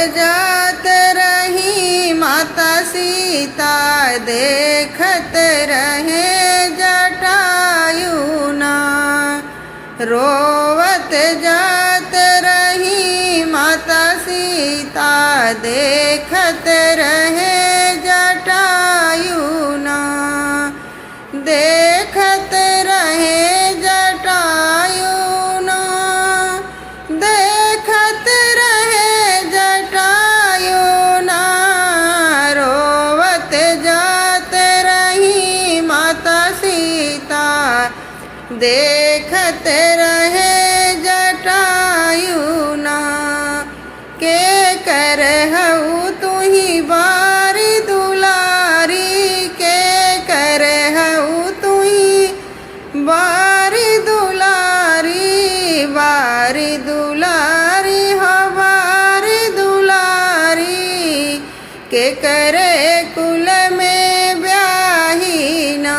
जात रही माता सीता देखत रहे जटायु ना। रोवत जात रही माता सीता देखत रहे जटायु ना। देखत रहे जटायु ना, देखत रहे जटायु ना। रोवत जात रही माता सीता देखत रहे जटायु ना। के करहु तुही बारी दुलारी, के करहु तुही बारी दुलारी। बारी दुलारी हो बारी दुलारी, के करे कुल में ब्याही ना।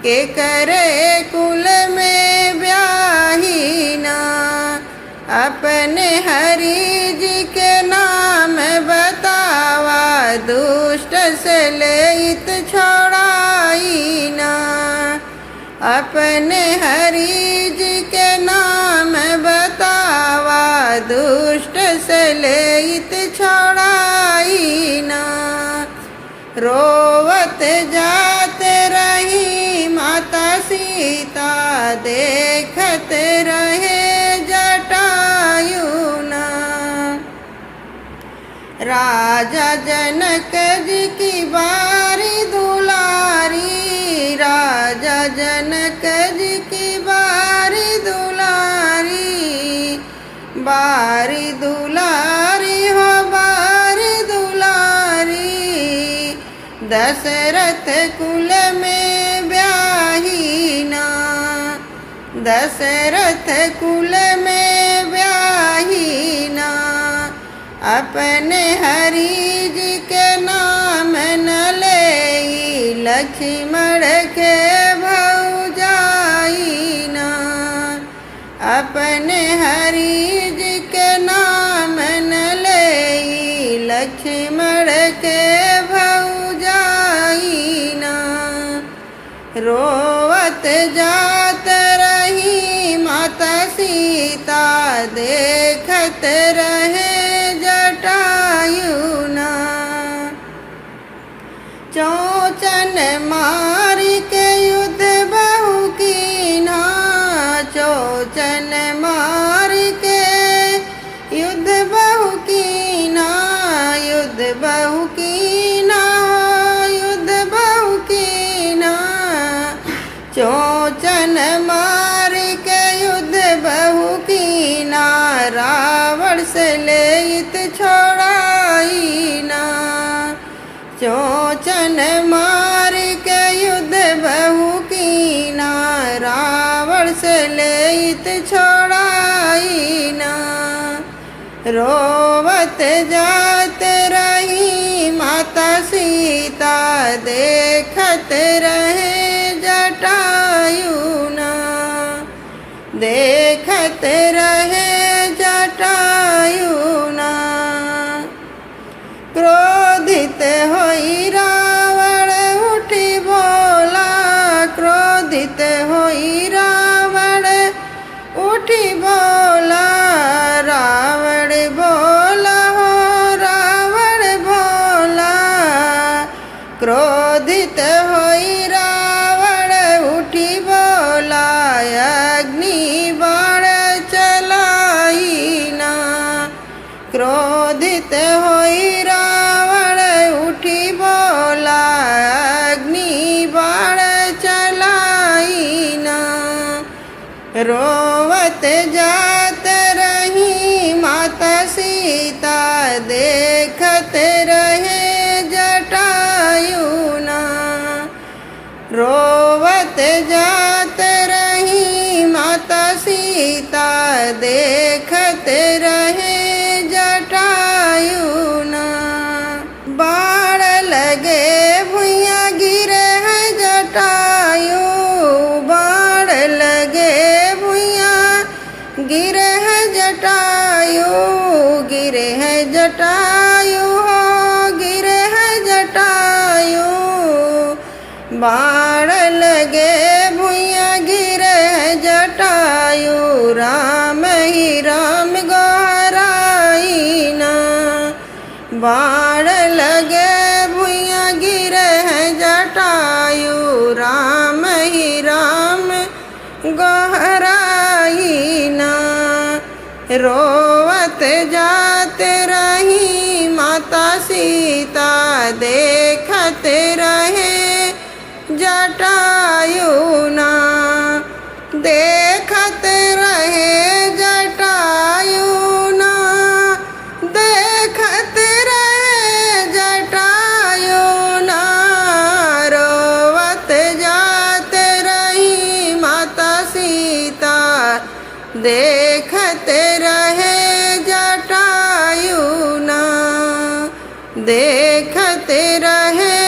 के करे कुल में ब्याही ना। अपने हरि जी के नाम बतावा, दुष्ट से लेत छोड़ाई ना। अपने हरि जी के नाम बतावा, दुष्ट से लेत छोड़ाई ना। रोवत जात रही माता सीता देखत रहे जटायु ना। राजा जनक जी की बारी दुलारी, राजा जनक जी की बारी दुलारी। बारी दुलारी हो बारी दुलारी, दशरथ कुल में ब्याही ना। दशरथ कुल में ब्याही ना। अपने हरि जी के नाम न लेई, लक्ष्मण के भौजाई ना। अपने हरि जी के नाम न लेई, लक्ष्मण के भौजाई ना। रोवत जात रही माता सीता देखत रहे जटायु ना। चौचन मारी के युद्ध बहु कीना, चौचन मारी के युद्ध बहु कीना। युद्ध बहु कीना, युद्ध बहु कीना। चौचन मार के युद्ध बहु कीना, रावण से लेत छोड़ाई ना। चौचन मार के युद्ध बहु कीना, रावण से लेत छोड़ाई ना। रोवत जात रही माता सीता देखत रहे जटायु ना। देखत रहे जटायु ना। क्रोधित होई रावण उठी बोला, क्रोधित होई रावण उठी बोला। रावण बोला हो रावण बोला, क्रोधित होई रावण उठी बोला। अग्नि बाण चलाई ना। क्रोधित होई रावण उठी बोला, अग्नि बाण चलाई ना। रोवत जात रही माता सीता देखत रहे जटायु ना। रोवत जात रही माता सीता देखत रहे जटायु ना। बाण लगे भुइया गिरे है जटायु, बाण लगे भुइया बाण लगे भुइया गिरे जटायु राम ही राम गोहराइना। बाण लगे भुइया गिरे जटायु राम ही राम गोहराइना। रोवत जात रही माता सीता देखत रहे जटायु ना। देखत रहे जटायु ना, देखत रहे जटायु ना। रोवत जात रही माता सीता देखत रहे जटायु ना। देखत रहे